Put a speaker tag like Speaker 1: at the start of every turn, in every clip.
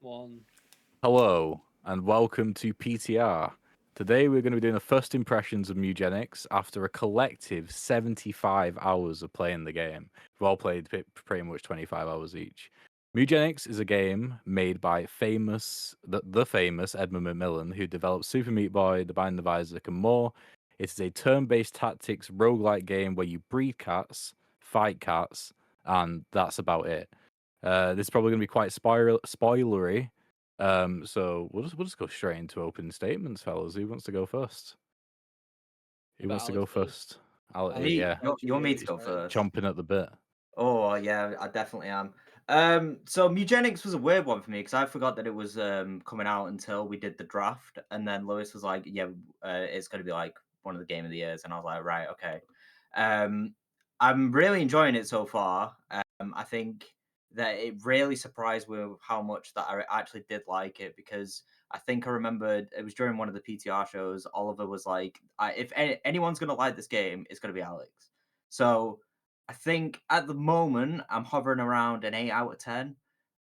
Speaker 1: One.
Speaker 2: Hello, and welcome to PTR. Today we're going to be doing the first impressions of Mewgenics after a collective 75 hours of playing the game. We've all played pretty much 25 hours each. Mewgenics is a game made by the famous Edmund McMillen, who developed Super Meat Boy, The Binding of Isaac, and more. It is a turn-based tactics roguelike game where you breed cats, fight cats, and that's about it. This is probably going to be quite spoilery, so we'll just go straight into opening statements, fellas. Who wants to go first? Who
Speaker 1: About
Speaker 2: wants to go
Speaker 1: Alex first.
Speaker 2: first?
Speaker 1: Alex,
Speaker 3: Me,
Speaker 2: Yeah,
Speaker 3: you want me to
Speaker 1: you
Speaker 3: go
Speaker 1: started.
Speaker 3: first?
Speaker 2: chomping at the bit.
Speaker 3: Oh yeah, I definitely am. So Mewgenics was a weird one for me because I forgot that it was coming out until we did the draft, and then Lewis was like, "Yeah, it's going to be like one of the game of the years," and I was like, "Right, okay." Um, I'm really enjoying it so far. I think that it really surprised me with how much that I actually did like it because I think I remembered it was during one of the PTR shows. Oliver was like, "If anyone's going to like this game, it's going to be Alex." So I think at the moment I'm hovering around an 8 out of 10.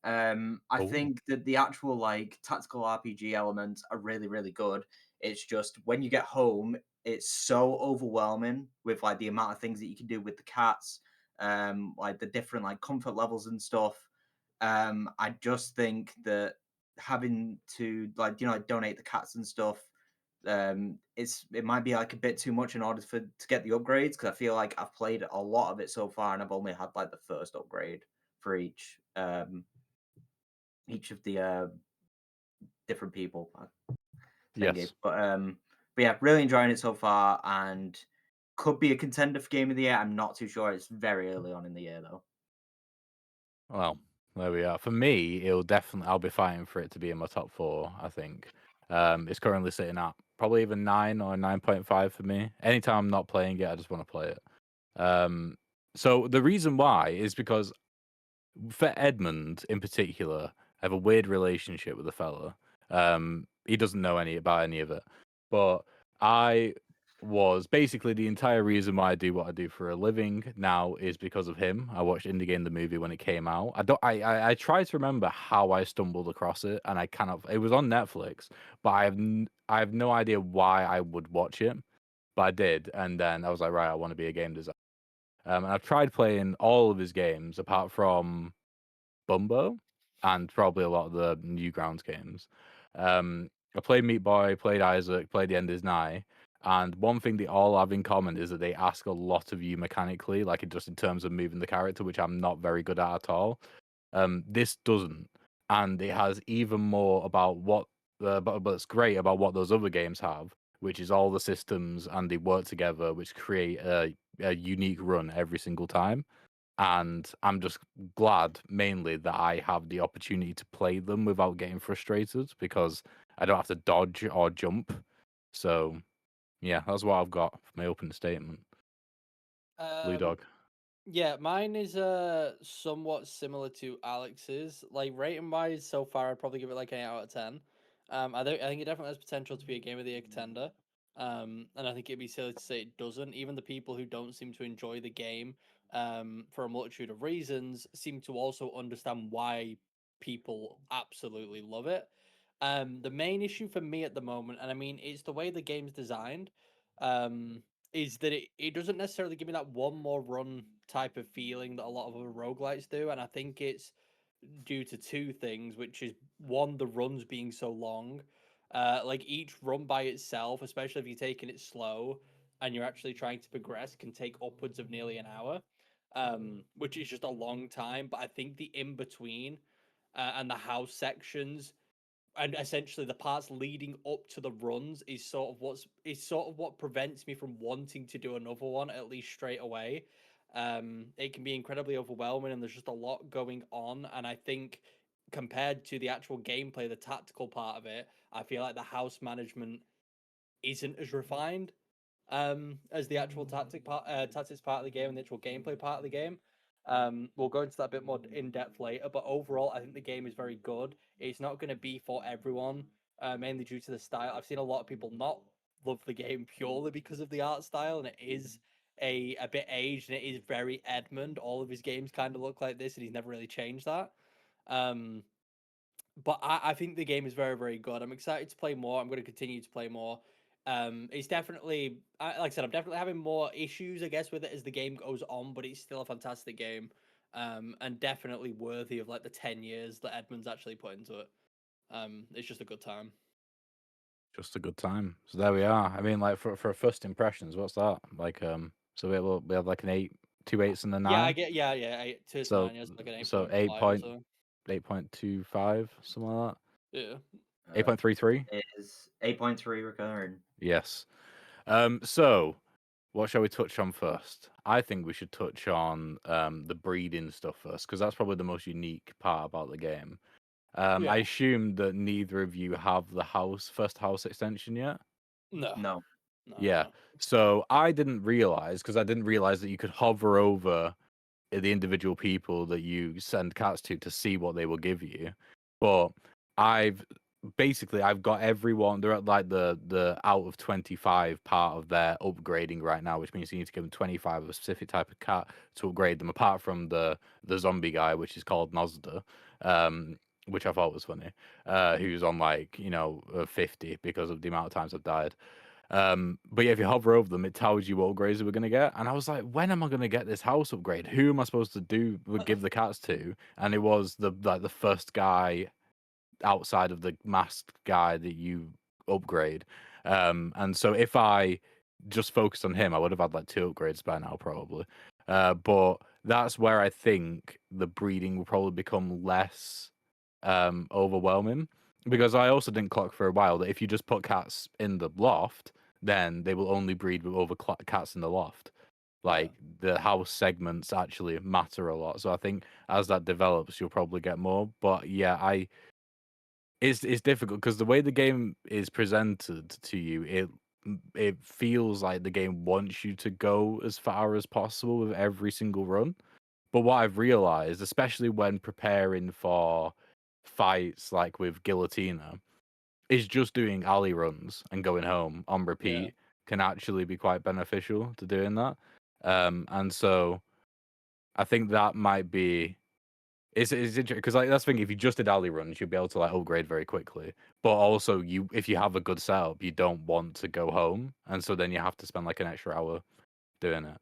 Speaker 3: I
Speaker 2: Oh,
Speaker 3: think that the actual like tactical RPG elements are really, really good. It's just when you get home, it's so overwhelming with like the amount of things that you can do with the cats, like the different like comfort levels and stuff. I just think that having to like like donate the cats and stuff it might be like a bit too much in order to get the upgrades because I feel like I've played a lot of it so far and I've only had like the first upgrade for each of the different people thingy.
Speaker 2: yes.
Speaker 3: But yeah, really enjoying it so far and could be a contender for game of the year. I'm not too sure. It's very early on in the year though.
Speaker 2: Well, there we are. For me, I'll be fighting for it to be in my top four, I think. It's currently sitting at probably even 9 or 9.5 for me. Anytime I'm not playing it, I just want to play it. So the reason why is because for Edmund in particular, I have a weird relationship with the fella. He doesn't know about any of it, but I was basically the entire reason why I do what I do for a living now is because of him. I watched Indie Game the movie when it came out. I don't. I try to remember how I stumbled across it, and I cannot. It was on Netflix, but I have no idea why I would watch it, but I did, and then I was like, right, I want to be a game designer. And I've tried playing all of his games apart from Bumbo and probably a lot of the Newgrounds games. I played Meat Boy, played Isaac, played The End Is Nigh, and one thing they all have in common is that they ask a lot of you mechanically, like just in terms of moving the character, which I'm not very good at all. This doesn't, and it has even more about but it's great about what those other games have, which is all the systems and they work together, which create a unique run every single time. And I'm just glad mainly that I have the opportunity to play them without getting frustrated because I don't have to dodge or jump. So yeah, that's what I've got for my opening statement. Blue
Speaker 1: Um,
Speaker 2: Dog.
Speaker 1: yeah, mine is somewhat similar to Alex's. Like rating wise, so far I'd probably give it like an 8 out of 10. I think it definitely has potential to be a game of the year contender. And I think it'd be silly to say it doesn't. Even the people who don't seem to enjoy the game, for a multitude of reasons, seem to also understand why people absolutely love it. The main issue for me at the moment, and I mean, it's the way the game's designed. Um, is that it doesn't necessarily give me that one more run type of feeling that a lot of other roguelites do. And I think it's due to two things, which is one, the runs being so long. Like each run by itself, especially if you're taking it slow and you're actually trying to progress, can take upwards of nearly an hour, which is just a long time. But I think the in between and the house sections and essentially the parts leading up to the runs is sort of what prevents me from wanting to do another one at least straight away. It can be incredibly overwhelming, and there's just a lot going on. And I think compared to the actual gameplay, the tactical part of it, I feel like the house management isn't as refined as the actual tactics part of the game and the actual gameplay part of the game. We'll go into that a bit more in depth later, but overall, I think the game is very good. It's not going to be for everyone, mainly due to the style. I've seen a lot of people not love the game purely because of the art style, and it is a bit aged and it is very Edmund. All of his games kind of look like this, and he's never really changed that. Um, but I think the game is very, very good. I'm excited to play more. I'm going to continue to play more. It's definitely, like I said, I'm definitely having more issues, I guess, with it as the game goes on, but it's still a fantastic game. And definitely worthy of like the 10 years that Edmund's actually put into it. It's just a good time.
Speaker 2: Just a good time. So there we are. I mean, like for first impressions, what's that? Like so we have like an 8, 2 8s and a 9.
Speaker 1: Yeah, I get yeah, 8 to
Speaker 2: So
Speaker 1: 9, yeah, it's like an 8.5
Speaker 2: so
Speaker 1: or so.
Speaker 2: 8.25, something like that.
Speaker 1: Yeah.
Speaker 2: 8.33
Speaker 3: is 8.3 recurring.
Speaker 2: Yes. So what shall we touch on first? I think we should touch on the breeding stuff first, because that's probably the most unique part about the game. I
Speaker 1: Yeah.
Speaker 2: assume that neither of you have the first house extension yet.
Speaker 1: No.
Speaker 3: No.
Speaker 2: Yeah.
Speaker 1: No.
Speaker 2: So I didn't realize, because I didn't realize that you could hover over the individual people that you send cats to see what they will give you. But I've got everyone. They're at like the out of 25 part of their upgrading right now, which means you need to give them 25 of a specific type of cat to upgrade them. Apart from the zombie guy, which is called Nozda, which I thought was funny, who's on like 50 because of the amount of times I've died. But yeah, if you hover over them, it tells you what upgrades we're gonna get. And I was like, when am I gonna get this house upgrade? Who am I supposed to give the cats to? And it was the first guy outside of the masked guy that you upgrade. And so if I just focused on him, I would have had like 2 upgrades by now, probably. But that's where I think the breeding will probably become less overwhelming. Because I also didn't clock for a while that if you just put cats in the loft, then they will only breed with over cats in the loft. Like the house segments actually matter a lot. So I think as that develops, you'll probably get more. But yeah, it's difficult because the way the game is presented to you, it feels like the game wants you to go as far as possible with every single run. But what I've realized, especially when preparing for fights like with Guillotina, is just doing alley runs and going home on repeat can actually be quite beneficial to doing that. And so I think that might be it's interesting because like that's the thing. If you just did alley runs, you'll be able to like upgrade very quickly. But also, if you have a good setup, you don't want to go home, and so then you have to spend like an extra hour doing it.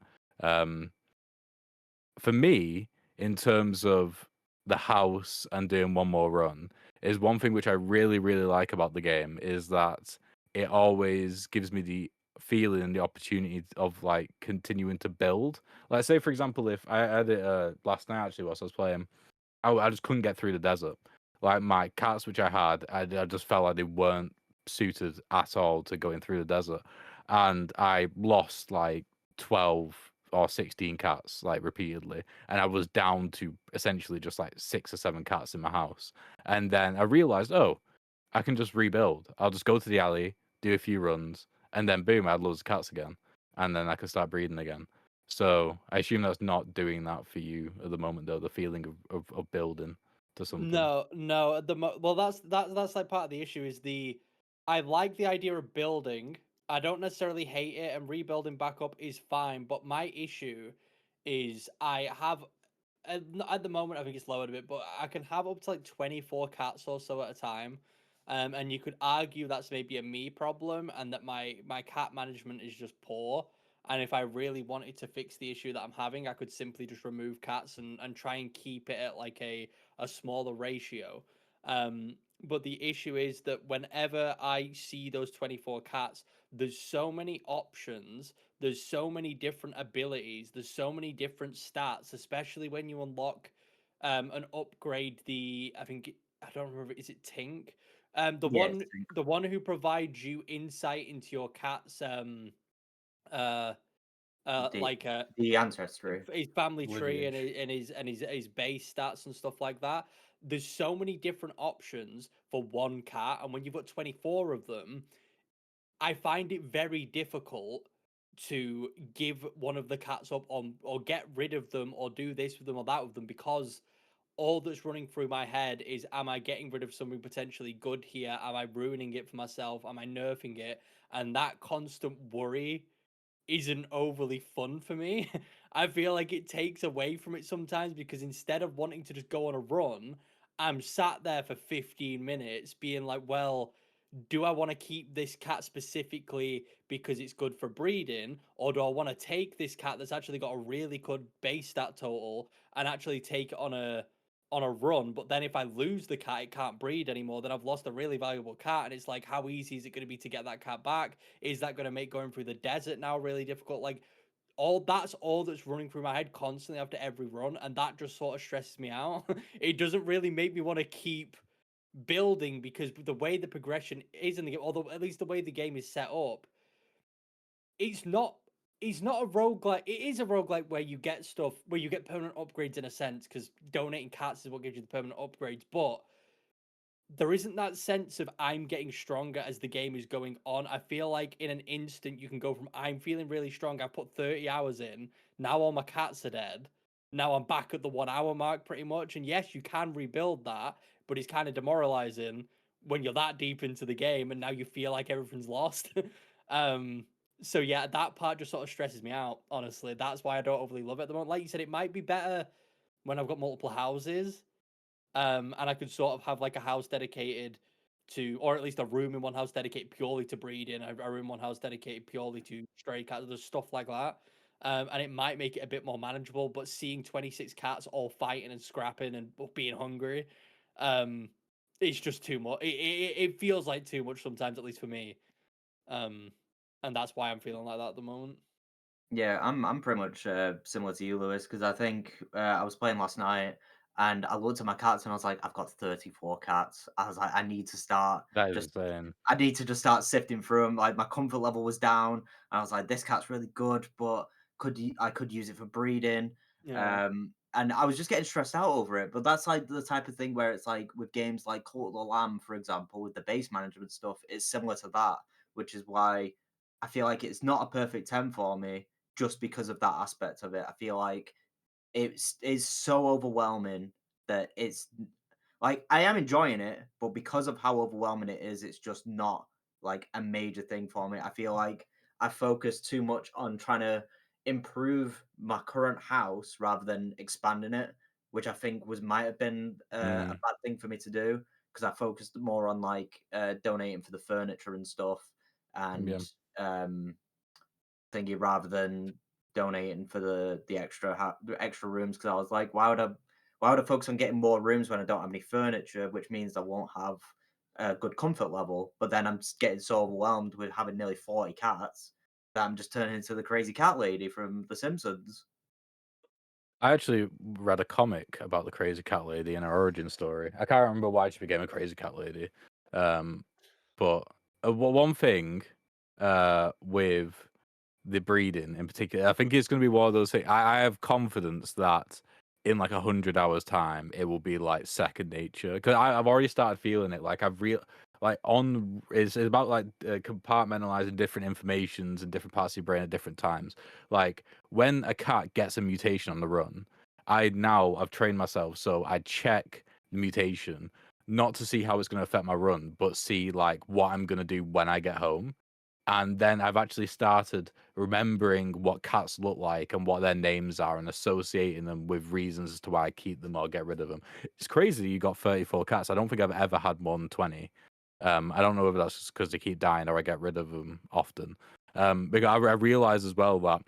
Speaker 2: For me, in terms of the house and doing one more run, is one thing which I really, really like about the game is that it always gives me the feeling and the opportunity of like continuing to build. Like, say for example, if I had it last night actually whilst I was playing, I just couldn't get through the desert. Like my cats, which I had, I just felt like they weren't suited at all to going through the desert, and I lost like 12 or 16 cats like repeatedly, and I was down to essentially just like 6 or 7 cats in my house. And then I realized, oh, I can just rebuild. I'll just go to the alley, do a few runs, and then boom, I had loads of cats again, and then I can start breeding again. So I assume that's not doing that for you at the moment, though. The feeling of building to something.
Speaker 1: No. Well, that's like part of the issue is I like the idea of building. I don't necessarily hate it, and rebuilding back up is fine. But my issue is I have at the moment I think it's lowered a bit, but I can have up to like 24 cats or so at a time. And you could argue that's maybe a me problem, and that my cat management is just poor. And if I really wanted to fix the issue that I'm having, I could simply just remove cats and try and keep it at like a smaller ratio. But the issue is that whenever I see those 24 cats, there's so many options, there's so many different abilities, there's so many different stats, especially when you unlock and upgrade I don't remember, is it Tink? The
Speaker 3: Yeah,
Speaker 1: one who provides you insight into your cat's uh
Speaker 3: the
Speaker 1: like
Speaker 3: the ancestry.
Speaker 1: his family tree and
Speaker 2: Lineage.
Speaker 1: his base stats and stuff like that. There's so many different options for one cat, and when you've got 24 of them, I find it very difficult to give one of the cats up on or get rid of them or do this with them or that with them, because all that's running through my head is, am I getting rid of something potentially good here? Am I ruining it for myself? Am I nerfing it? And that constant worry isn't overly fun for me. I feel like it takes away from it sometimes, because instead of wanting to just go on a run, I'm sat there for 15 minutes being like, well, do I want to keep this cat specifically because it's good for breeding, or do I want to take this cat that's actually got a really good base stat total and actually take it on a run? But then if I lose the cat, it can't breed anymore. Then I've lost a really valuable cat, and it's like, how easy is it going to be to get that cat back? Is that going to make going through the desert now really difficult? Like all that's running through my head constantly after every run, and that just sort of stresses me out. It doesn't really make me want to keep building because the way the progression is in the game, although at least the way the game is set up, it's not a roguelike. It is a roguelike where you get stuff where you get permanent upgrades in a sense, because donating cats is what gives you the permanent upgrades, but there isn't that sense of I'm getting stronger as the game is going on. I feel like in an instant you can go from I'm feeling really strong, I put 30 hours in, now all my cats are dead. Now I'm back at the 1 hour mark pretty much. And yes, you can rebuild that, but it's kind of demoralizing when you're that deep into the game and now you feel like everything's lost. um so yeah, that part just sort of stresses me out, honestly. That's why I don't overly love it at the moment. Like you said, it might be better when I've got multiple houses, and I could sort of have like a house dedicated to, or at least a room in one house dedicated purely to breeding, a room in one house dedicated purely to stray cats, there's stuff like that. And it might make it a bit more manageable, but seeing 26 cats all fighting and scrapping and being hungry, um, it's just too much. It feels like too much sometimes, at least for me. Um, and that's why I'm feeling like that at the moment.
Speaker 3: Yeah, I'm pretty much similar to you, Lewis, because I think I was playing last night and I looked at my cats and I was like, I've got 34 cats. I was like, I need to start
Speaker 2: That is
Speaker 3: just
Speaker 2: insane.
Speaker 3: I need to just start sifting through them. Like my comfort level was down. And I was like, this cat's really good, but I could use it for breeding.
Speaker 1: Yeah.
Speaker 3: And I was just getting stressed out over it. But that's like the type of thing where it's like with games like Cult of the Lamb, for example, with the base management stuff, it's similar to that, which is why I feel like it's not a perfect 10 for me just because of that aspect of it. I feel like it's so overwhelming that it's like I am enjoying it, but because of how overwhelming it is, it's just not like a major thing for me. I feel like I focus too much on trying to improve my current house rather than expanding it, which I think might have been a
Speaker 2: Mm,
Speaker 3: bad thing for me to do because I focused more on like donating for the furniture and stuff
Speaker 2: yeah.
Speaker 3: and thingy rather than donating for the extra rooms because I was like, why would I focus on getting more rooms when I don't have any furniture, which means I won't have a good comfort level. But then I'm just getting so overwhelmed with having nearly 40 cats that I'm just turning into the crazy cat lady from The Simpsons.
Speaker 2: I actually read a comic about the crazy cat lady and her origin story. I can't remember why she became a crazy cat lady. But one thing with the breeding in particular, I think it's going to be one of those things. I have confidence that in like 100 hours time, it will be like second nature because I've already started feeling it. Like it's about like compartmentalizing different informations and different parts of your brain at different times. Like when a cat gets a mutation on the run, I've trained myself so I check the mutation not to see how it's going to affect my run, but see like what I'm going to do when I get home. And then I've actually started remembering what cats look like and what their names are and associating them with reasons as to why I keep them or get rid of them. It's crazy that you got 34 cats. I don't think I've ever had more than 20. I don't know whether that's just because they keep dying or I get rid of them often. Because I realize as well that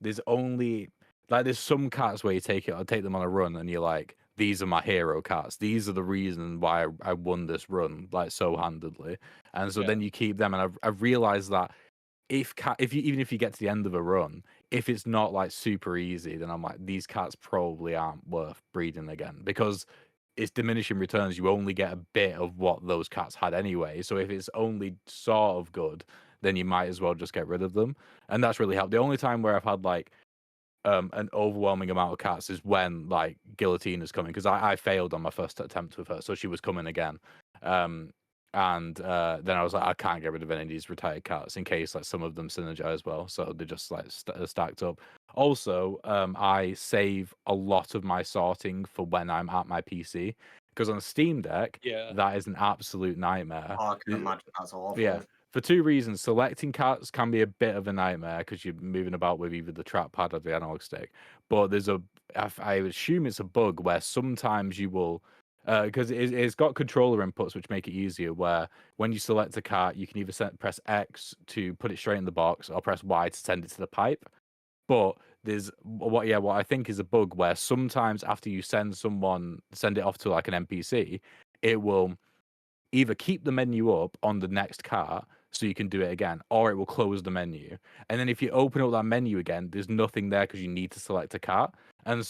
Speaker 2: there's some cats where you take them on a run and you're like, these are my hero cats. These are the reason why I won this run like so handedly. And so
Speaker 1: Yeah.
Speaker 2: then you keep them, and I've realized that even if you get to the end of a run, if it's not like super easy, then I'm like, these cats probably aren't worth breeding again because it's diminishing returns. You only get a bit of what those cats had anyway. So if it's only sort of good, then you might as well just get rid of them. And that's really helped. The only time where I've had like an overwhelming amount of cats is when like Guillotine is coming because I failed on my first attempt with her, so she was coming again. And then I was like, I can't get rid of any of these retired cats in case like some of them synergize well, so they just like stacked up. Also, I save a lot of my sorting for when I'm at my PC because on Steam Deck,
Speaker 1: Yeah.
Speaker 2: that is an absolute nightmare.
Speaker 3: Oh, I can imagine that's
Speaker 2: Yeah,
Speaker 3: awful.
Speaker 2: for two reasons. Selecting cats can be a bit of a nightmare because you're moving about with either the trackpad or the analog stick. But I assume it's a bug where sometimes you will because it's got controller inputs which make it easier. Where when you select a cart, you can either press X to put it straight in the box, or press Y to send it to the pipe. But there's what I think is a bug where sometimes after you send it off to like an NPC, it will either keep the menu up on the next cart so you can do it again, or it will close the menu. And then if you open up that menu again, there's nothing there because you need to select a cart, and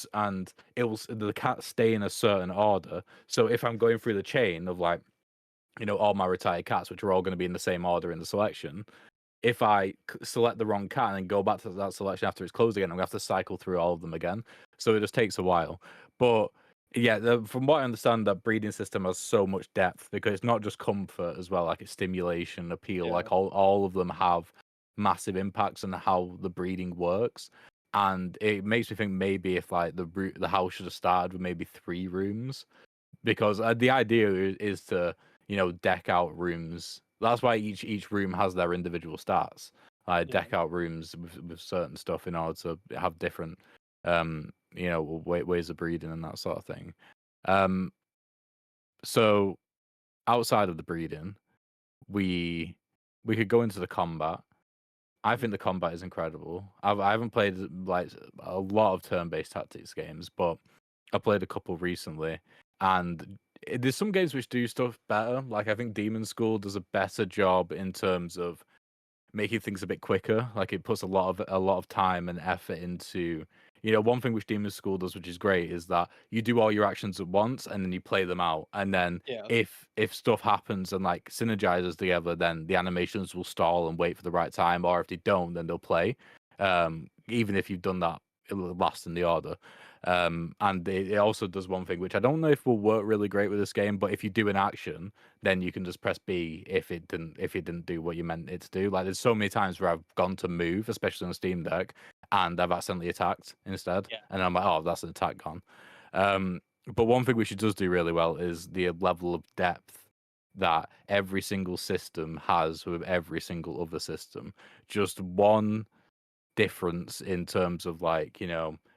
Speaker 2: the carts stay in a certain order. So if I'm going through the chain of like, all my retired cats, which are all going to be in the same order in the selection, if I select the wrong cat and then go back to that selection after it's closed again, I'm gonna have to cycle through all of them again. So it just takes a while. But yeah, from what I understand, that breeding system has so much depth because it's not just comfort as well, like it's stimulation, appeal,
Speaker 1: Yeah.
Speaker 2: like all of them have massive impacts on how the breeding works. And it makes me think maybe if like the house should have started with maybe 3 rooms, because the idea is to deck out rooms. That's why each room has their individual stats. I deck out rooms with certain stuff in order to have different ways of breeding and that sort of thing. So outside of the breeding, we could go into the combat. I think the combat is incredible. I haven't played like a lot of turn-based tactics games, but I played a couple recently, and there's some games which do stuff better. Like I think Demon School does a better job in terms of making things a bit quicker. Like it puts a lot of time and effort into, one thing which Demon School does, which is great, is that you do all your actions at once and then you play them out. And then
Speaker 1: Yeah.
Speaker 2: if stuff happens and like synergizes together, then the animations will stall and wait for the right time. Or if they don't, then they'll play. Even if you've done that last in the order. And it also does one thing which I don't know if will work really great with this game, but if you do an action, then you can just press B if it didn't do what you meant it to do. Like there's so many times where I've gone to move, especially on a Steam Deck, and I've accidentally attacked instead, and I'm like, oh, that's an attack gone. But one thing which it does do really well is the level of depth that every single system has with every single other system. Just one difference in terms of like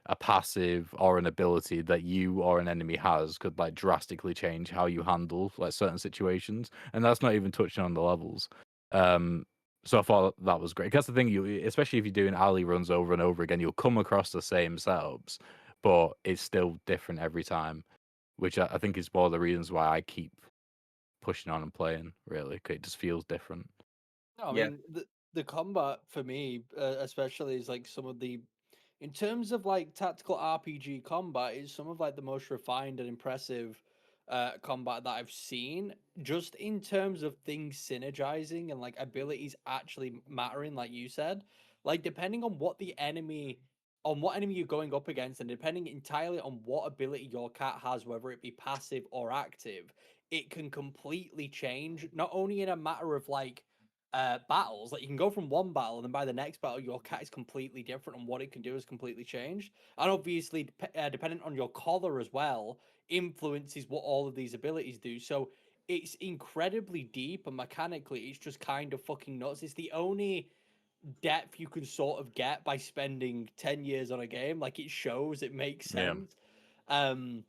Speaker 2: a passive or an ability that you or an enemy has could like drastically change how you handle like certain situations, and that's not even touching on the levels. So I thought that was great. That's the thing, especially if you're doing alley runs over and over again, you'll come across the same setups, but it's still different every time, which I think is one of the reasons why I keep pushing on and playing, really, 'cause it just feels different.
Speaker 1: No, I mean the combat for me, especially, is like some of the, in terms of like tactical RPG combat, is some of like the most refined and impressive combat that I've seen. Just in terms of things synergizing and like abilities actually mattering, like you said, like depending on what enemy you're going up against, and depending entirely on what ability your cat has, whether it be passive or active, it can completely change. Not only in a matter of like battles, like you can go from one battle and then by the next battle your cat is completely different and what it can do is completely changed, and obviously dependent on your collar as well influences what all of these abilities do. So it's incredibly deep, and mechanically it's just kind of fucking nuts. It's the only depth you can sort of get by spending 10 years on a game. Like it shows, it makes
Speaker 2: Yeah.
Speaker 1: sense. And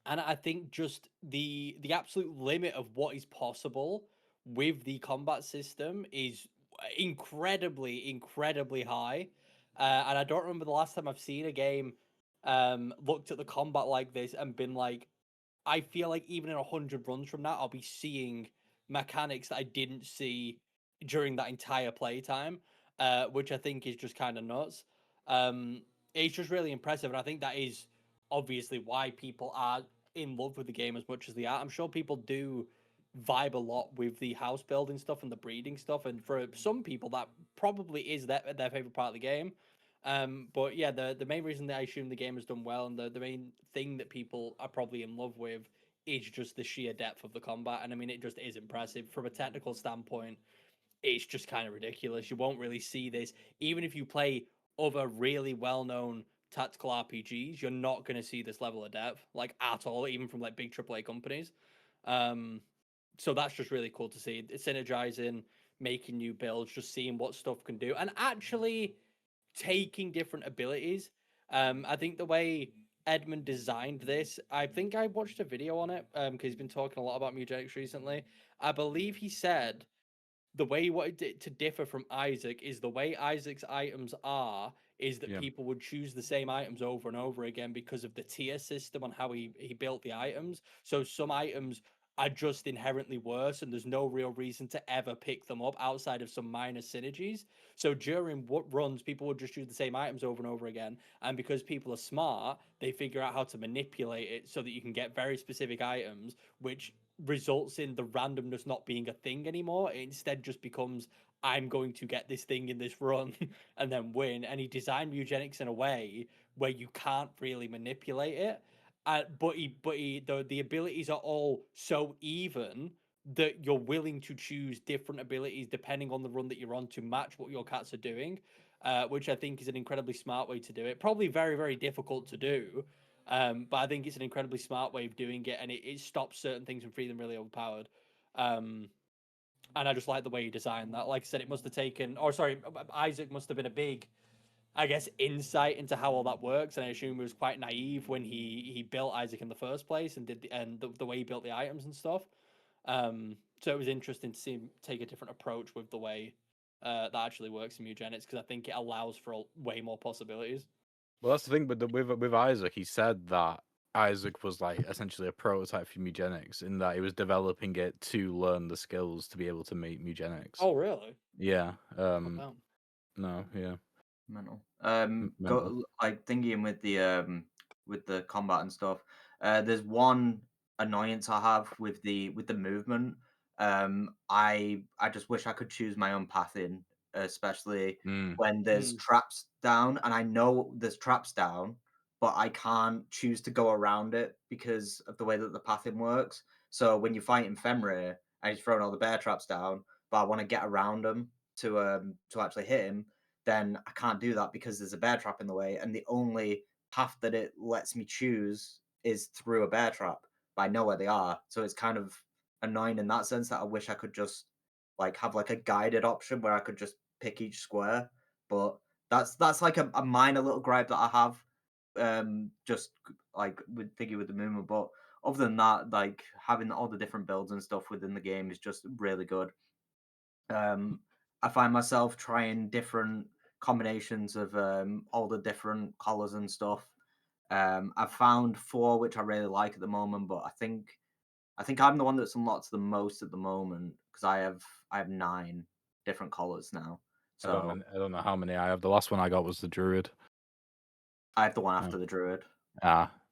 Speaker 1: I think just the absolute limit of what is possible with the combat system is incredibly high. And I don't remember the last time I've seen a game looked at the combat like this and been like, I feel like even in 100 runs from now, I'll be seeing mechanics that I didn't see during that entire playtime, which I think is just kind of nuts. It's just really impressive, and I think that is obviously why people are in love with the game as much as they are. I'm sure people do vibe a lot with the house building stuff and the breeding stuff, and for some people that probably is their favorite part of the game. But yeah, the main reason that I assume the game has done well, and the main thing that people are probably in love with, is just the sheer depth of the combat. And I mean, it just is impressive from a technical standpoint. It's just kind of ridiculous. You won't really see this even if you play other really well-known tactical RPGs. You're not going to see this level of depth like at all, even from like big AAA companies. Um, so that's just really cool to see. It's synergizing, making new builds, just seeing what stuff can do, and actually taking different abilities. I think the way Edmund designed this, I think I watched a video on it because he's been talking a lot about Mewgenics recently. I believe he said the way he wanted it to differ from Isaac is the way Isaac's items are is that
Speaker 2: Yeah.
Speaker 1: people would choose the same items over and over again because of the tier system on how he built the items. So some items are just inherently worse and there's no real reason to ever pick them up outside of some minor synergies. So during what runs, people would just choose the same items over and over again. And because people are smart, they figure out how to manipulate it so that you can get very specific items, which results in the randomness not being a thing anymore. It instead just becomes I'm going to get this thing in this run and then win. And he designed Mewgenics in a way where you can't really manipulate it. The abilities are all so even that you're willing to choose different abilities depending on the run that you're on to match what your cats are doing, which I think is an incredibly smart way to do it. Probably very, very difficult to do, but I think it's an incredibly smart way of doing it, and it stops certain things from feeling really overpowered. And I just like the way he designed that. Like I said, it must have taken, or sorry, Isaac must have been a big, I guess, insight into how all that works. And I assume he was quite naive when he built Isaac in the first place and did the way he built the items and stuff. So it was interesting to see him take a different approach with the way that actually works in Mewgenics because I think it allows for way more possibilities.
Speaker 2: Well, that's the thing. But with Isaac, he said that Isaac was like essentially a prototype for Mewgenics in that he was developing it to learn the skills to be able to make Mewgenics.
Speaker 1: Oh, really?
Speaker 2: Yeah.
Speaker 1: Oh, wow.
Speaker 2: No. Yeah.
Speaker 3: Mental.
Speaker 2: Mental.
Speaker 3: Go like thinking with the combat and stuff. There's one annoyance I have with the movement. I just wish I could choose my own pathing, especially when there's traps down, and I know there's traps down, but I can't choose to go around it because of the way that the pathing works. So when you fight in Fenrir, and he's throwing all the bear traps down, but I want to get around him to actually hit him, then I can't do that because there's a bear trap in the way, and the only path that it lets me choose is through a bear trap. But I know where they are, so it's kind of annoying in that sense that I wish I could just like have like a guided option where I could just pick each square. But that's like a minor little gripe that I have, just like with thinking with the movement. But other than that, like having all the different builds and stuff within the game is just really good. I find myself trying different combinations of all the different colors and stuff. I've found 4 which I really like at the moment, but I think I'm the one that's unlocked the most at the moment because I have 9 different colors now. So
Speaker 2: I don't know how many I have. The last one I got was the Druid.
Speaker 3: I have the one after the Druid.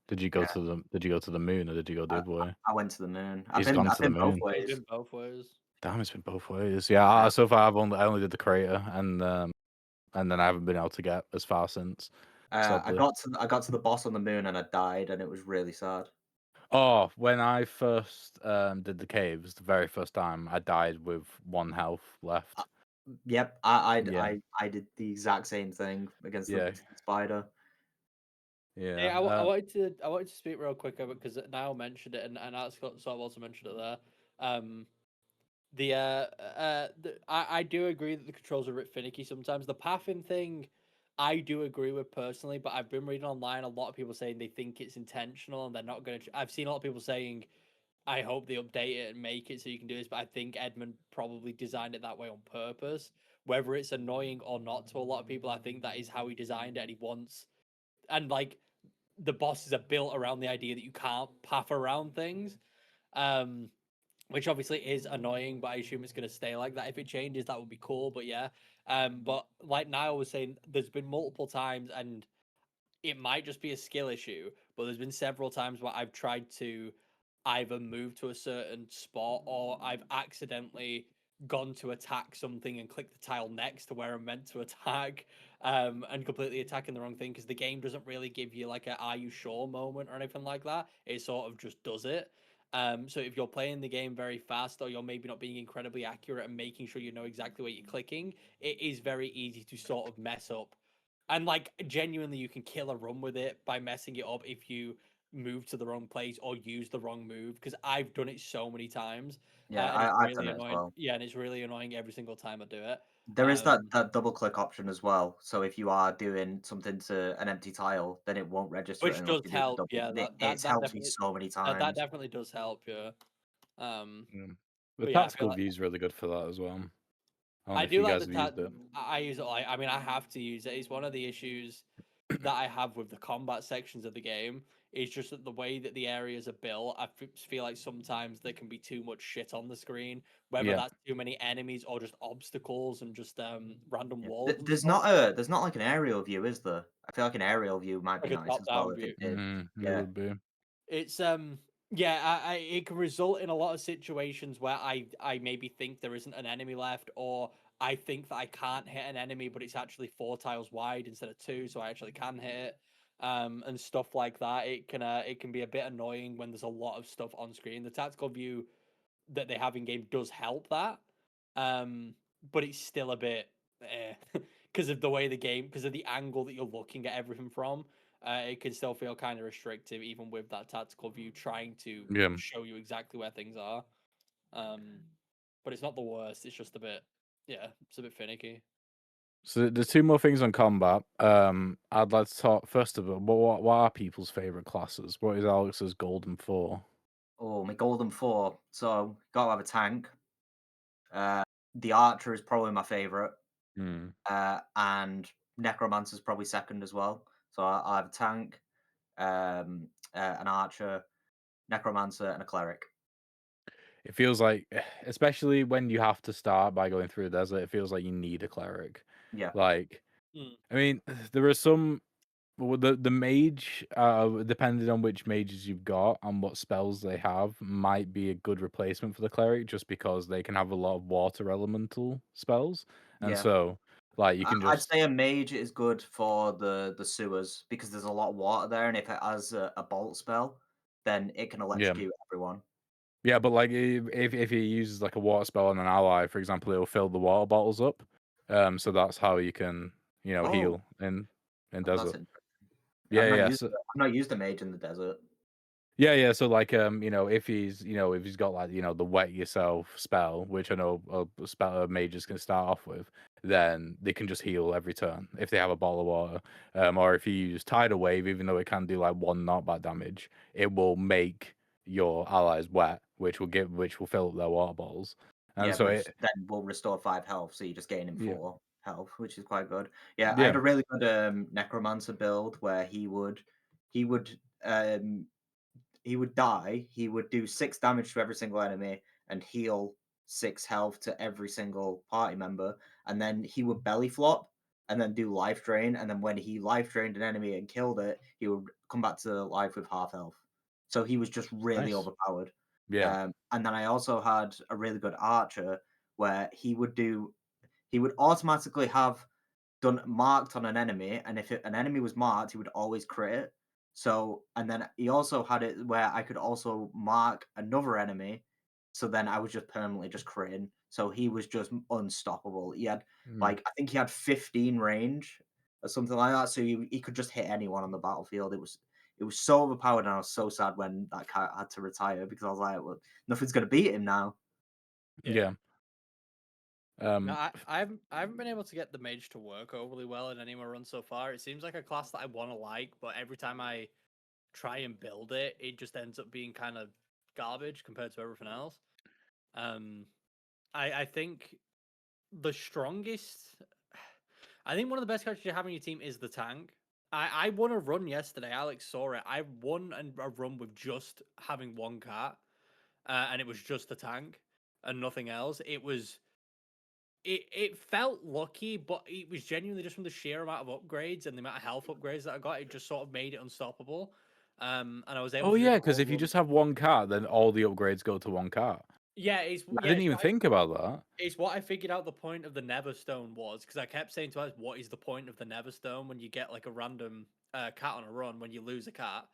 Speaker 2: Did you go to the moon or did you go the other way?
Speaker 3: I went to the moon.
Speaker 2: He's gone to the
Speaker 3: both
Speaker 2: moon.
Speaker 3: ways.
Speaker 1: He's been both ways.
Speaker 2: Damn, it's been both ways. Yeah, so far I only did the crater and then I haven't been able to get as far since.
Speaker 3: I got to the boss on the moon and I died, and it was really sad.
Speaker 2: Oh, when I first did the caves, the very first time, I died with 1 health left.
Speaker 3: Yep, I did the exact same thing against the spider.
Speaker 2: Yeah.
Speaker 1: Hey, I wanted to speak real quick over because Niall mentioned it and Alex sort of also mentioned it there. I do agree that the controls are a bit finicky sometimes. The pathing thing, I do agree with personally, but I've been reading online a lot of people saying they think it's intentional and they're not going to. I've seen a lot of people saying, I hope they update it and make it so you can do this, but I think Edmund probably designed it that way on purpose. Whether it's annoying or not to a lot of people, I think that is how he designed it and he wants. And like the bosses are built around the idea that you can't path around things. Which obviously is annoying, but I assume it's going to stay like that. If it changes, that would be cool. But yeah, but like Niall was saying, there's been multiple times, and it might just be a skill issue, but there's been several times where I've tried to either move to a certain spot or I've accidentally gone to attack something and clicked the tile next to where I'm meant to attack, and completely attacking the wrong thing because the game doesn't really give you like a "Are you sure?" moment or anything like that. It sort of just does it. So if you're playing the game very fast or you're maybe not being incredibly accurate and making sure you know exactly what you're clicking, it is very easy to sort of mess up. And like genuinely, you can kill a run with it by messing it up if you move to the wrong place or use the wrong move, because I've done it so many times,
Speaker 3: Yeah,
Speaker 1: and it's
Speaker 3: I've
Speaker 1: really
Speaker 3: done it as
Speaker 1: annoying.
Speaker 3: well.
Speaker 1: Yeah, and it's really annoying every single time I do it.
Speaker 3: There is that double click option as well. So if you are doing something to an empty tile, then it won't register it
Speaker 1: Which
Speaker 3: unless
Speaker 1: does
Speaker 3: you do the
Speaker 1: help.
Speaker 3: double.
Speaker 1: Yeah,
Speaker 3: It's
Speaker 1: that
Speaker 3: helped me
Speaker 1: definitely
Speaker 3: so many
Speaker 1: that
Speaker 3: times.
Speaker 1: definitely does help. Yeah. Um,
Speaker 2: Yeah. The
Speaker 1: but yeah, I feel
Speaker 2: tactical
Speaker 1: like
Speaker 2: view is really good for that as well. I don't
Speaker 1: I
Speaker 2: know if
Speaker 1: do
Speaker 2: you
Speaker 1: like
Speaker 2: guys
Speaker 1: the
Speaker 2: have used it.
Speaker 1: I use it like, I mean, I have to use it. It's one of the issues that I have with the combat sections of the game. Is just that the way that the areas are built, feel like sometimes there can be too much shit on the screen, whether
Speaker 2: Yeah.
Speaker 1: that's too many enemies or just obstacles and just random
Speaker 3: Yeah.
Speaker 1: walls and
Speaker 3: There's
Speaker 1: stuff.
Speaker 3: not like an aerial view, is there? I feel like an aerial view might be
Speaker 1: Like a
Speaker 3: nice
Speaker 1: top
Speaker 3: as well
Speaker 1: down
Speaker 3: if
Speaker 1: view.
Speaker 3: it did.
Speaker 2: It
Speaker 3: Yeah.
Speaker 2: would be.
Speaker 1: It's yeah, it can result in a lot of situations where I maybe think there isn't an enemy left, or I think that I can't hit an enemy, but it's actually 4 tiles wide instead of 2, so I actually can hit it. And stuff like that. It can be a bit annoying when there's a lot of stuff on screen. The tactical view that they have in game does help that. Um, but it's still a bit because of the way the game, because of the angle that you're looking at everything from. It can still feel kind of restrictive, even with that tactical view trying to
Speaker 2: Yeah.
Speaker 1: show you exactly where things are. But it's not the worst. It's just a bit, yeah, it's a bit finicky.
Speaker 2: So there's two more things on combat. I'd like to talk first of all. What are people's favorite classes? What is Alex's golden four?
Speaker 3: Oh, my golden four. So gotta have a tank. The archer is probably my favorite.
Speaker 2: Hmm.
Speaker 3: And necromancer's probably second as well. So I have a tank, an archer, necromancer, and a cleric.
Speaker 2: It feels like, especially when you have to start by going through the desert, it feels like you need a cleric.
Speaker 3: Yeah.
Speaker 2: Like,
Speaker 1: Mm.
Speaker 2: I mean, there are some. Well, the mage, depending on which mages you've got and what spells they have, might be a good replacement for the cleric, just because they can have a lot of water elemental spells, and
Speaker 3: Yeah.
Speaker 2: so like you can
Speaker 3: I'd
Speaker 2: just
Speaker 3: say a mage is good for the sewers because there's a lot of water there, and if it has a bolt spell, then it can
Speaker 2: yeah.
Speaker 3: electrocute everyone.
Speaker 2: Yeah, but like if he uses like a water spell on an ally, for example, it'll fill the water bottles up. So that's how you can,
Speaker 3: Oh,
Speaker 2: heal in
Speaker 3: that's
Speaker 2: desert.
Speaker 3: interesting.
Speaker 2: Yeah, yeah. So,
Speaker 3: I've not used a mage in the desert.
Speaker 2: yeah. So like if he's got like the wet yourself spell, which I know mages can start off with, then they can just heal every turn if they have a bottle of water. Or if you use tidal wave, even though it can do like 1 knockback damage, it will make your allies wet, which will fill up their water bottles. And
Speaker 3: Yeah,
Speaker 2: so
Speaker 3: which then will restore 5 health, so you're just gaining
Speaker 2: yeah.
Speaker 3: 4 health, which is quite good. Yeah, I
Speaker 2: Yeah.
Speaker 3: had a really good necromancer build where he would um he would die, he would do 6 damage to every single enemy and heal 6 health to every single party member, and then he would belly flop and then do life drain, and then when he life drained an enemy and killed it, he would come back to life with half health. So he was just really
Speaker 2: Nice.
Speaker 3: overpowered.
Speaker 2: Yeah.
Speaker 3: And then I also had a really good archer where he would automatically have done marked on an enemy, and if an enemy was marked, he would always crit it. So, and then he also had it where I could also mark another enemy, so then I was just permanently just critting. So he was just unstoppable. He had
Speaker 2: Mm.
Speaker 3: I think he had 15 range or something like that. So he could just hit anyone on the battlefield. It was so overpowered, and I was so sad when that cat had to retire because I was like, well, nothing's gonna beat him now.
Speaker 2: Yeah.
Speaker 1: No, I haven't been able to get the mage to work overly well in any of my runs so far. It seems like a class that I want to like, but every time I try and build it, it just ends up being kind of garbage compared to everything else. I think the strongest, I think one of the best characters you have on your team is the tank. I won a run yesterday. Alex saw it. I won a run with just having one cat, and it was just the tank and nothing else. It felt lucky, but it was genuinely just from the sheer amount of upgrades and the amount of health upgrades that I got. It just sort of made it unstoppable. And I was able
Speaker 2: Oh
Speaker 1: to do
Speaker 2: yeah,
Speaker 1: the
Speaker 2: because
Speaker 1: whole
Speaker 2: if you
Speaker 1: run.
Speaker 2: just have one cart, then all the upgrades go to one cart.
Speaker 1: Yeah,
Speaker 2: I didn't even think about that.
Speaker 1: it's what I figured out the point of the Neverstone was, because I kept saying to us, "What is the point of the Neverstone when you get like a random cat on a run when you lose a cat?"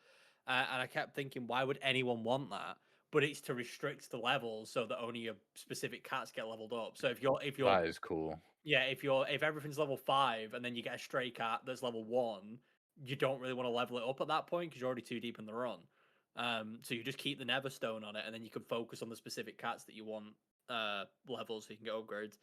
Speaker 1: And I kept thinking, why would anyone want that? But it's to restrict the levels so that only your specific cats get leveled up. So if you're
Speaker 2: That is cool.
Speaker 1: yeah, if everything's level 5 and then you get a stray cat that's level 1, you don't really want to level it up at that point because you're already too deep in the run. So you just keep the Neverstone on it, and then you can focus on the specific cats that you want levels, so you can get upgrades.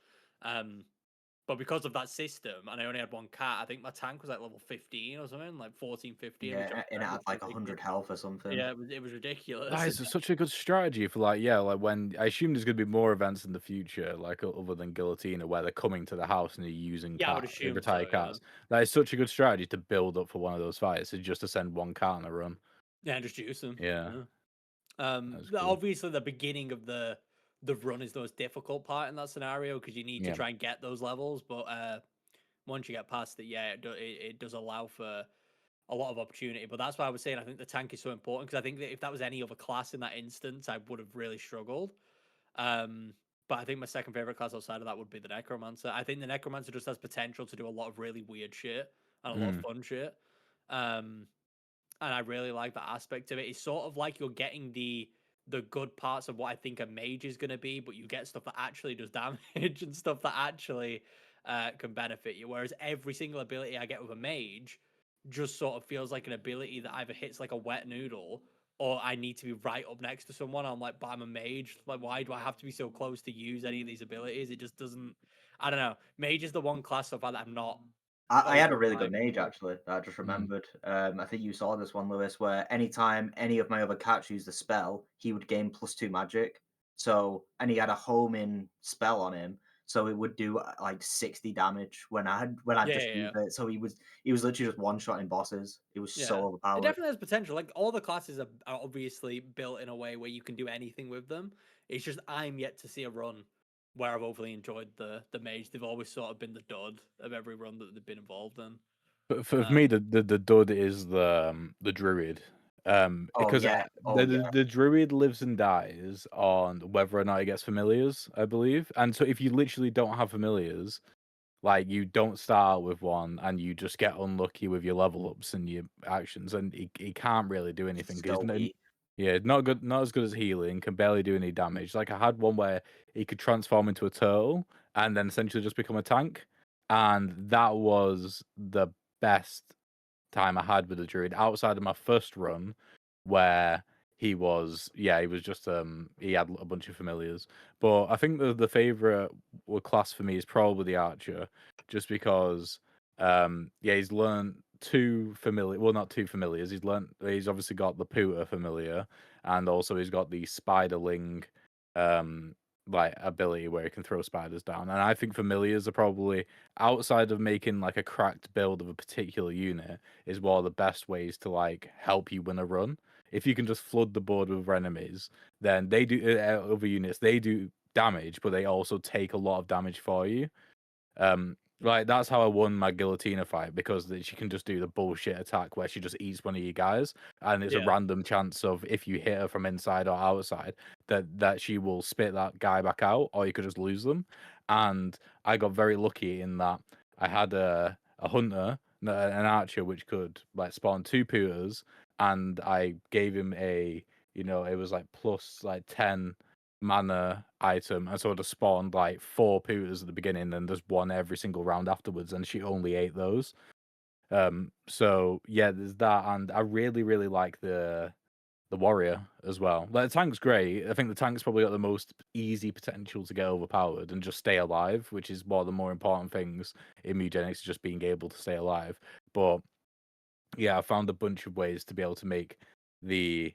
Speaker 1: But because of that system, and I only had one cat, I think my tank was like level 15 or something, like 14, 15.
Speaker 3: Yeah, and it had
Speaker 1: which
Speaker 3: like
Speaker 1: was
Speaker 3: 100
Speaker 1: ridiculous.
Speaker 3: health or something.
Speaker 1: Yeah, it was ridiculous.
Speaker 2: That is such a good strategy for like when I assume there's going to be more events in the future, like other than Guillotine, where they're coming to the house and you're using
Speaker 1: Yeah, I would assume
Speaker 2: retired
Speaker 1: so, yeah.
Speaker 2: cats. That is such a good strategy to build up for one of those fights, is just to send one cat on a run.
Speaker 1: Yeah, and just juice them.
Speaker 2: Yeah. That's cool.
Speaker 1: Obviously, the beginning of the run is the most difficult part in that scenario because you need to
Speaker 2: Yeah.
Speaker 1: try and get those levels. But once you get past it, yeah, it does allow for a lot of opportunity. But that's why I was saying I think the tank is so important, because I think that if that was any other class in that instance, I would have really struggled. But I think my second favorite class outside of that would be the Necromancer. I think the Necromancer just has potential to do a lot of really weird shit and a lot of fun shit. And I really like that aspect of it. It's sort of like you're getting the good parts of what I think a mage is going to be, but you get stuff that actually does damage and stuff that actually can benefit you. Whereas every single ability I get with a mage just sort of feels like an ability that either hits like a wet noodle, or I need to be right up next to someone. I'm like, but I'm a mage. Like, why do I have to be so close to use any of these abilities? It just doesn't. I don't know. Mage is the one class so far that I'm not.
Speaker 3: I had a really
Speaker 1: like,
Speaker 3: good mage actually. I just remembered. I think you saw this one, Lewis, where anytime any of my other cats used a spell, he would gain +2 magic. So, and he had a homing spell on him, so it would do like 60 damage when I just
Speaker 1: Yeah.
Speaker 3: used it. So he was literally just one shotting bosses. It was so
Speaker 1: It
Speaker 3: overpowered.
Speaker 1: definitely has potential. Like, all the classes are obviously built in a way where you can do anything with them. It's just I'm yet to see a run where I've overly enjoyed the mage. They've always sort of been the dud of every run that they've been involved in.
Speaker 2: But for me, the dud is the druid.
Speaker 3: Oh
Speaker 2: Because
Speaker 3: yeah, oh yeah.
Speaker 2: the druid lives and dies on whether or not he gets familiars, I believe. And so if you literally don't have familiars, like you don't start with one and you just get unlucky with your level ups and your actions, and he can't really do anything. 'Cause
Speaker 3: So weak.
Speaker 2: yeah, not as good as healing, can barely do any damage. Like I had one where he could transform into a turtle and then essentially just become a tank. And that was the best time I had with the druid outside of my first run, where he was just he had a bunch of familiars. But I think the favorite class for me is probably the archer, just because he's learned not two familiars. He's obviously got the Pooter familiar, and also he's got the Spiderling like ability where he can throw spiders down. And I think familiars are probably, outside of making like a cracked build of a particular unit, is one of the best ways to like help you win a run. If you can just flood the board with enemies, then they do other units. They do damage, but they also take a lot of damage for you. Like that's how I won my Guillotina fight, because she can just do the bullshit attack where she just eats one of you guys, and it's a random chance of, if you hit her from inside or outside, that she will spit that guy back out, or you could just lose them. And I got very lucky in that I had a hunter, an archer, which could like spawn 2 Pooters, and I gave him it was like plus like 10 mana item, and so it just spawned like 4 Pooters at the beginning and just one every single round afterwards, and she only ate those. So yeah, there's that, and I really, really like the warrior as well. Like the tank's great. I think the tank's probably got the most easy potential to get overpowered and just stay alive, which is one of the more important things in Mewgenics, just being able to stay alive. But yeah, I found a bunch of ways to be able to make the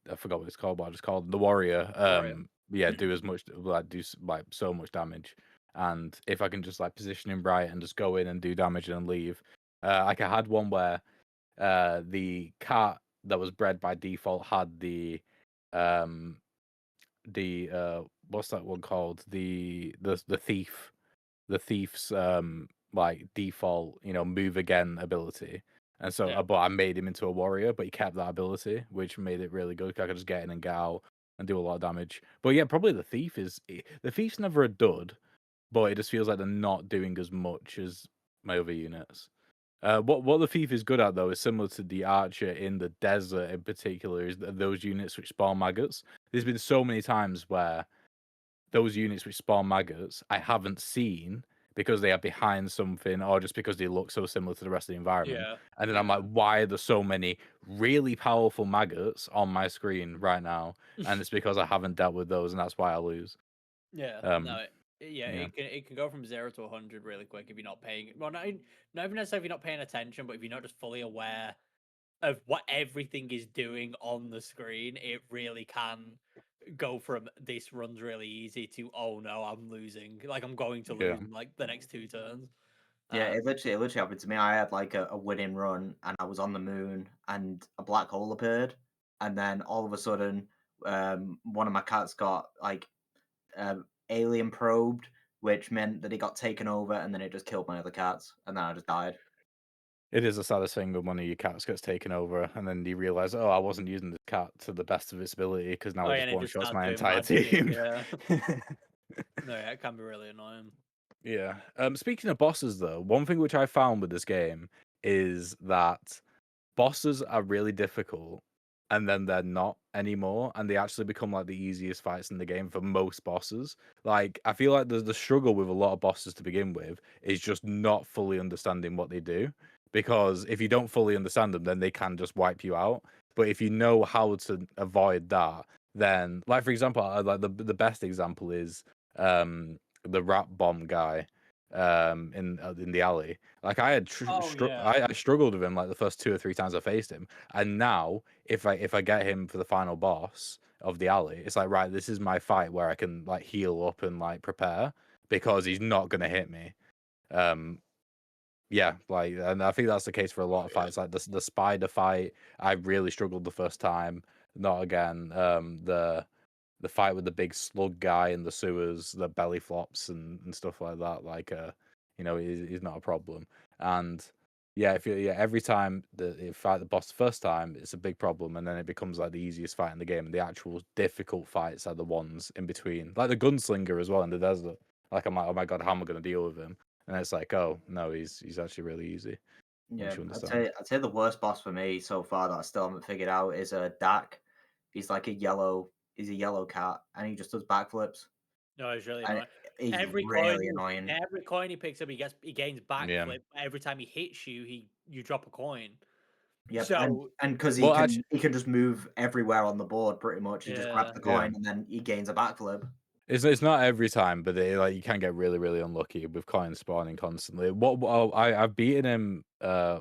Speaker 2: I forgot what it's called, but I just called the warrior. Do as much, like do like so much damage. And if I can just like position him right and just go in and do damage and then leave, like I had one where the cat that was bred by default had the what's that one called, the thief, the thief's like default move again ability. And so, but I made him into a warrior, but he kept that ability, which made it really good. 'Cause I could just get in and get out and do a lot of damage. But yeah, probably the thief's never a dud, but it just feels like they're not doing as much as my other units. What the thief is good at though is similar to the archer in the desert in particular, is those units which spawn maggots. There's been so many times where those units which spawn maggots I haven't seen because they are behind something or just because they look so similar to the rest of the environment.
Speaker 1: Yeah.
Speaker 2: And then I'm like, why are there so many really powerful maggots on my screen right now? And it's because I haven't dealt with those, and that's why I lose.
Speaker 1: Yeah, no,
Speaker 2: Yeah.
Speaker 1: it can go from 0 to 100 really quick if you're not paying. Well, not even necessarily if you're not paying attention, but if you're not just fully aware of what everything is doing on the screen, it really can go from this runs really easy to oh no, I'm losing. Like I'm going to
Speaker 2: Yeah.
Speaker 1: lose in like the next 2 turns.
Speaker 3: Yeah, it literally happened to me. I had like a winning run, and I was on the moon, and a black hole appeared, and then all of a sudden, one of my cats got like alien probed, which meant that it got taken over, and then it just killed my other cats, and then I just died.
Speaker 2: It is the saddest thing when one of your cats gets taken over, and then you realize, oh, I wasn't using the cat to the best of its ability because now
Speaker 1: Oh,
Speaker 2: it
Speaker 1: yeah,
Speaker 2: just
Speaker 1: and it
Speaker 2: one
Speaker 1: just
Speaker 2: shots
Speaker 1: starts
Speaker 2: my
Speaker 1: doing
Speaker 2: entire
Speaker 1: mad shit,
Speaker 2: team.
Speaker 1: yeah. No, yeah, it can be really annoying.
Speaker 2: Yeah. Speaking of bosses, though, one thing which I found with this game is that bosses are really difficult, and then they're not anymore, and they actually become like the easiest fights in the game for most bosses. Like, I feel like the struggle with a lot of bosses to begin with is just not fully understanding what they do. Because if you don't fully understand them, then they can just wipe you out. But if you know how to avoid that, then, like for example, like the best example is the rat bomb guy in the alley. Like I had
Speaker 1: Yeah.
Speaker 2: I struggled with him like the first 2 or 3 times I faced him, and now if I get him for the final boss of the alley, it's like, right, this is my fight where I can like heal up and like prepare because he's not gonna hit me. Yeah, like, and I think that's the case for a lot of fights. Like the spider fight, I really struggled the first time. Not again. The fight with the big slug guy in the sewers, the belly flops and stuff like that. Like, is not a problem. And yeah, every time you fight the boss the first time, it's a big problem, and then it becomes like the easiest fight in the game. And the actual difficult fights are the ones in between, like the gunslinger as well in the desert. Like I'm like, oh my god, how am I going to deal with him? And it's like, oh no, he's actually really easy
Speaker 3: Yeah,
Speaker 2: once you understand.
Speaker 3: I'd say the worst boss for me so far that I still haven't figured out is Dak. He's like he's a yellow cat, and he just does backflips.
Speaker 1: No, it's really
Speaker 3: And
Speaker 1: annoying.
Speaker 3: he's
Speaker 1: Every
Speaker 3: really annoying.
Speaker 1: coin he picks up, he gains
Speaker 2: Yeah.
Speaker 1: backflip. Every time he hits you, you drop a coin.
Speaker 3: Yep,
Speaker 1: So
Speaker 3: and because
Speaker 2: Well, actually,
Speaker 3: he can just move everywhere on the board pretty much. He just grabs
Speaker 1: yeah,
Speaker 3: the
Speaker 2: yeah.
Speaker 3: coin and then he gains a backflip.
Speaker 2: It's not every time, but like you can get really really unlucky with coins spawning constantly. I've beaten him.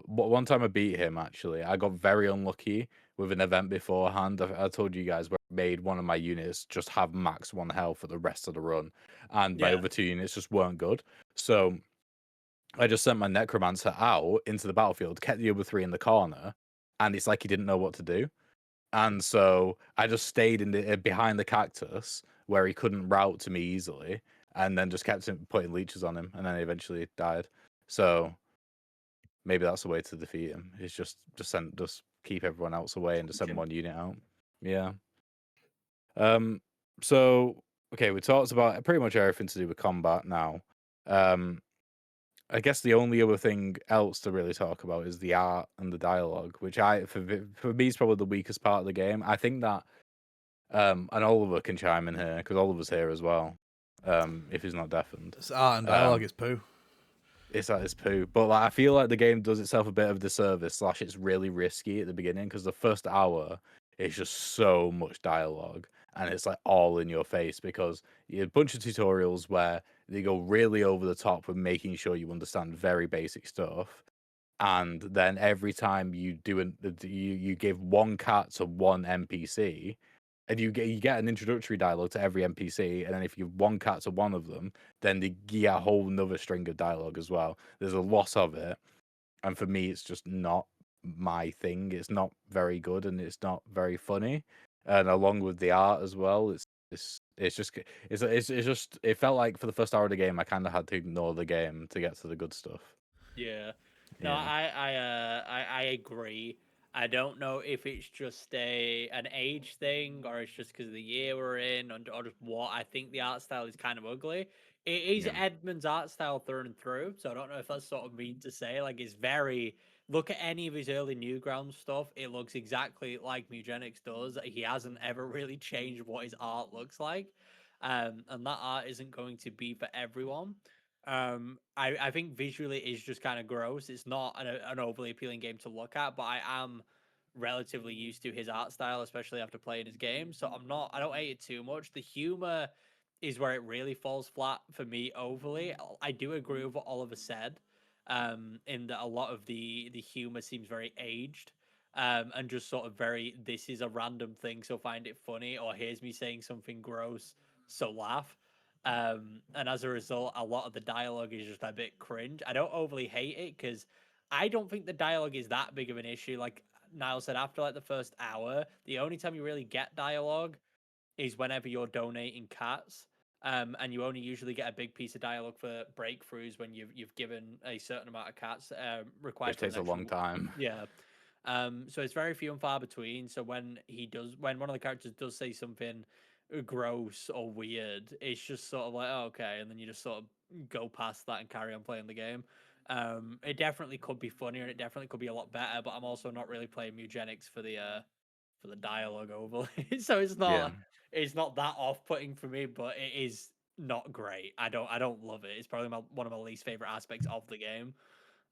Speaker 2: One time I beat him actually. I got very unlucky with an event beforehand. I told you guys where I made one of my units just have max 1 health for the rest of the run, and my
Speaker 1: yeah,
Speaker 2: other 2 units just weren't good. So I just sent my necromancer out into the battlefield, kept the other 3 in the corner, and it's like he didn't know what to do. And so I just stayed in the behind the cactus where he couldn't route to me easily, and then just kept putting leeches on him, and then he eventually died. So maybe that's the way to defeat him. Is just keep everyone else away and just send 1 unit out. Yeah. So okay, we talked about pretty much everything to do with combat now. I guess the only other thing else to really talk about is the art and the dialogue, which for me is probably the weakest part of the game. I think that and Oliver can chime in here because Oliver's here as well. If he's not deafened,
Speaker 4: It's art and dialogue is poo.
Speaker 2: it's at his poo. But like, I feel like the game does itself a bit of a disservice. / it's really risky at the beginning because the first hour is just so much dialogue and it's like all in your face because you have a bunch of tutorials where they go really over the top with making sure you understand very basic stuff. And then every time you you give 1 cat to 1 NPC, and you get an introductory dialogue to every NPC, and then if you give 1 cat to one of them, then you get a whole nother string of dialogue as well. There's a lot of it, and for me, it's just not my thing. It's not very good, and it's not very funny. And along with the art as well, it felt like for the first hour of the game, I kind of had to ignore the game to get to the good stuff.
Speaker 1: yeah. No,
Speaker 2: Yeah.
Speaker 1: I agree. I don't know if it's just an age thing or it's just because of the year we're in or just what. I think the art style is kind of ugly. It is
Speaker 2: Yeah.
Speaker 1: Edmund's art style through and through, so I don't know if that's sort of mean to say. Like, it's very. Look at any of his early Newgrounds stuff. It looks exactly like Mewgenics does. He hasn't ever really changed what his art looks like. And that art isn't going to be for everyone. I think visually it is just kind of gross. It's not an overly appealing game to look at, but I am relatively used to his art style, especially after playing his game. So I don't hate it too much. The humor is where it really falls flat for me overly. I do agree with what Oliver said, in that a lot of the humor seems very aged. And just sort of very, this is a random thing, so find it funny, or here's me saying something gross, so laugh. And as a result, a lot of the dialogue is just a bit cringe. I don't overly hate it because I don't think the dialogue is that big of an issue. Like Niall said, after like the first hour, the only time you really get dialogue is whenever you're donating cats. And you only usually get a big piece of dialogue for breakthroughs when you've given a certain amount of cats required
Speaker 2: Which
Speaker 1: for the
Speaker 2: takes a
Speaker 1: next
Speaker 2: long time.
Speaker 1: Yeah. So it's very few and far between. So when one of the characters does say something gross or weird, it's just sort of like, oh, okay, and then you just sort of go past that and carry on playing the game. It definitely could be funnier and it definitely could be a lot better, but I'm also not really playing Mewgenics for the dialogue overlay. So
Speaker 2: Yeah.
Speaker 1: it's not that off putting for me, but it is not great. I don't love it. It's probably one of my least favorite aspects of the game.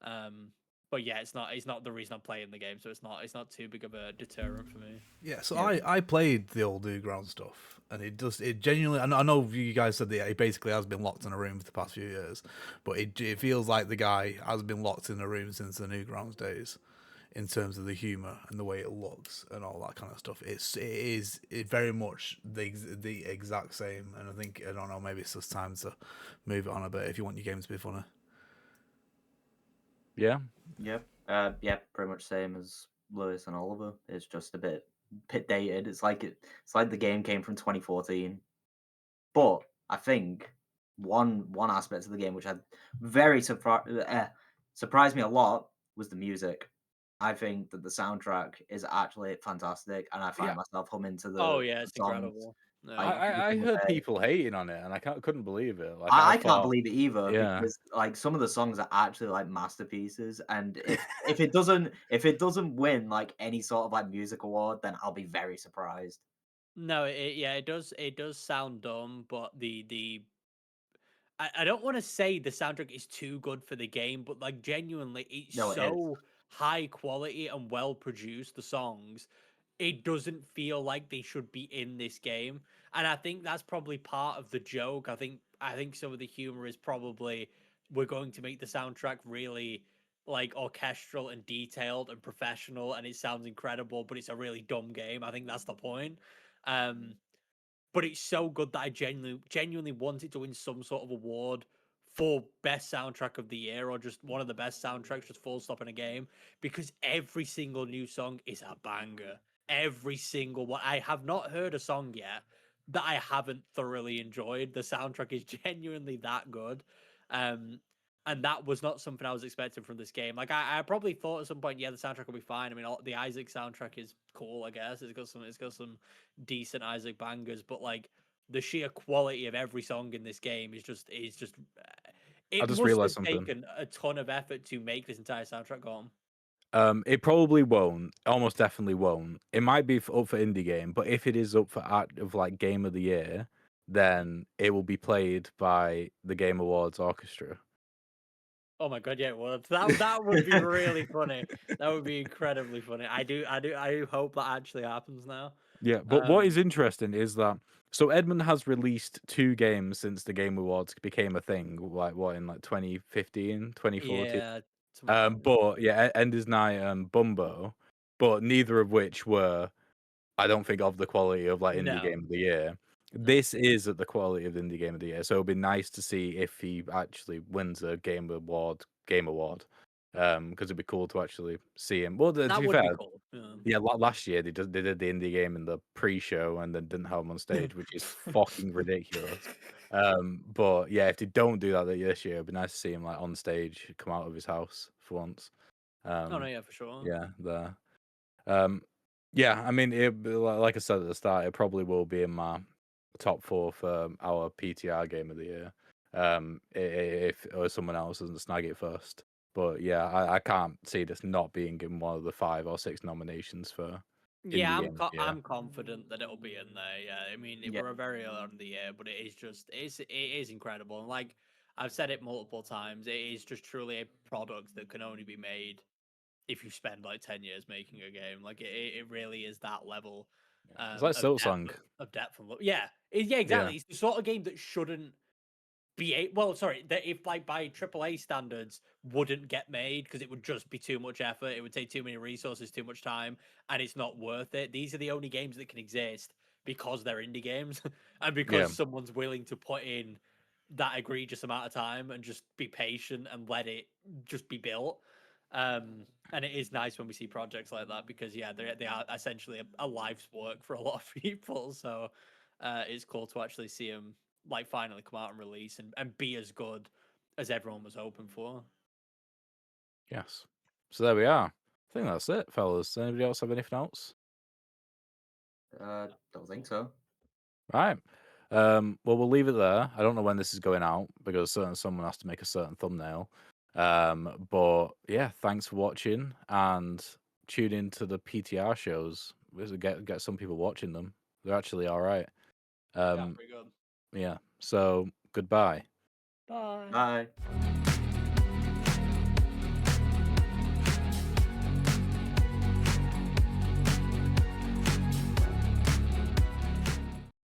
Speaker 1: Um, but yeah, it's not the reason I'm playing the game, so it's not too big of a deterrent for me.
Speaker 4: Yeah, so
Speaker 3: Yeah.
Speaker 4: I played the old Newground stuff, and it genuinely. I know you guys said that he basically has been locked in a room for the past few years, but it feels like the guy has been locked in a room since the Newgrounds days, in terms of the humor and the way it looks and all that kind of stuff. It very much the exact same, and I don't know, maybe it's just time to move it on a bit if you want your game to be funny.
Speaker 2: Yeah.
Speaker 3: Yeah. Yeah, pretty much same as Lewis and Oliver. It's just a bit dated. It's like the game came from 2014. But I think one aspect of the game which had very surprised me a lot was the music. I think that the soundtrack is actually fantastic, and I find
Speaker 2: Yeah.
Speaker 3: myself humming to
Speaker 1: Oh
Speaker 3: the
Speaker 1: yeah, it's
Speaker 3: songs
Speaker 1: incredible. No.
Speaker 3: like every
Speaker 2: I
Speaker 3: single
Speaker 2: heard
Speaker 3: day.
Speaker 2: people hating on it, and I couldn't believe it. Like I
Speaker 3: I can't
Speaker 2: thought,
Speaker 3: believe it either
Speaker 2: yeah.
Speaker 3: because like some of the songs are actually like masterpieces, and if it doesn't win like any sort of like music award, then I'll be very surprised.
Speaker 1: No, it does sound dumb, but I don't want to say the soundtrack is too good for the game, but like genuinely, it's
Speaker 3: No, it is.
Speaker 1: so high quality and well produced. The songs, it doesn't feel like they should be in this game, and I think that's probably part of the joke. I think some of the humor is probably we're going to make the soundtrack really like orchestral and detailed and professional, and it sounds incredible, but it's a really dumb game. I think that's the point. Um, but it's so good that I genuinely wanted to win some sort of award for best soundtrack of the year or just one of the best soundtracks, just full stop in a game, because every single new song is a banger. Every single one. I have not heard a song yet that I haven't thoroughly enjoyed. The soundtrack is genuinely that good. Um, and that was not something I was expecting from this game. Like I probably thought at some point, yeah, the soundtrack will be fine. I mean, the Isaac soundtrack is cool, I guess. It's got some decent Isaac bangers, but like the sheer quality of every song in this game is just
Speaker 2: I
Speaker 1: it
Speaker 2: just
Speaker 1: must
Speaker 2: realized
Speaker 1: have
Speaker 2: something.
Speaker 1: taken a ton of effort to make this entire soundtrack go on.
Speaker 2: It probably won't. Almost definitely won't. It might be up for indie game, but if it is up for art of like game of the year, then it will be played by the Game Awards Orchestra.
Speaker 1: Oh my god, yeah, well that would be really funny. That would be incredibly funny. I hope that actually happens now.
Speaker 2: Yeah, but what is interesting is that so Edmund has released 2 games since the Game Awards became a thing, like what in like 2015, 2014.
Speaker 1: Yeah, something like that.
Speaker 2: But yeah, Ender's Night and Bumbo, but neither of which were, I don't think, of the quality of like indie
Speaker 1: No,
Speaker 2: game of the year.
Speaker 1: no.
Speaker 2: This is at the quality of indie game of the year, so it'll be nice to see if he actually wins a game award. Because it'd be cool to actually see him. Well, to
Speaker 1: That
Speaker 2: be
Speaker 1: would be
Speaker 2: fair,
Speaker 1: cool. Yeah.
Speaker 2: yeah, last year they did the indie game in the pre-show and then didn't have him on stage, which is fucking ridiculous. But yeah, if they don't do that this year, it'd be nice to see him like on stage, come out of his house for once.
Speaker 1: Oh no,
Speaker 2: Um,
Speaker 1: yeah, for sure.
Speaker 2: yeah, there. Yeah, I mean, like I said at the start, it probably will be in my top 4 for our PTR game of the year. If or someone else doesn't snag it first. But yeah, I can't see this not being in one of the 5 or 6 nominations for
Speaker 1: Yeah,
Speaker 2: indie game of the year.
Speaker 1: I'm confident that it'll be in there. Yeah, I mean,
Speaker 3: Yeah.
Speaker 1: we're very early on in the year, but it is incredible. And like, I've said it multiple times. It is just truly a product that can only be made if you spend like 10 years making a game. Like it really is that level
Speaker 2: It's like
Speaker 1: of
Speaker 2: Silksong.
Speaker 1: depth and look. Yeah, yeah, exactly. It's the sort of game that shouldn't be that if like by AAA standards wouldn't get made because it would just be too much effort. It would take too many resources, too much time, and it's not worth it. These are the only games that can exist because they're indie games and because someone's willing to put in that egregious amount of time and just be patient and let it just be built. And it is nice when we see projects like that because they are essentially a life's work for a lot of people. So it's cool to actually see them like finally come out and release and be as good as everyone was hoping for.
Speaker 2: Yes. So there we are. I think that's it, fellas. Anybody else have anything else?
Speaker 3: Don't think so.
Speaker 2: Right. Well, we'll leave it there. I don't know when this is going out because someone has to make a certain thumbnail. But yeah, thanks for watching and tune into the PTR shows. Get some people watching them. They're actually all right.
Speaker 1: Yeah, pretty good.
Speaker 2: Yeah. So goodbye.
Speaker 1: Bye.
Speaker 3: Bye.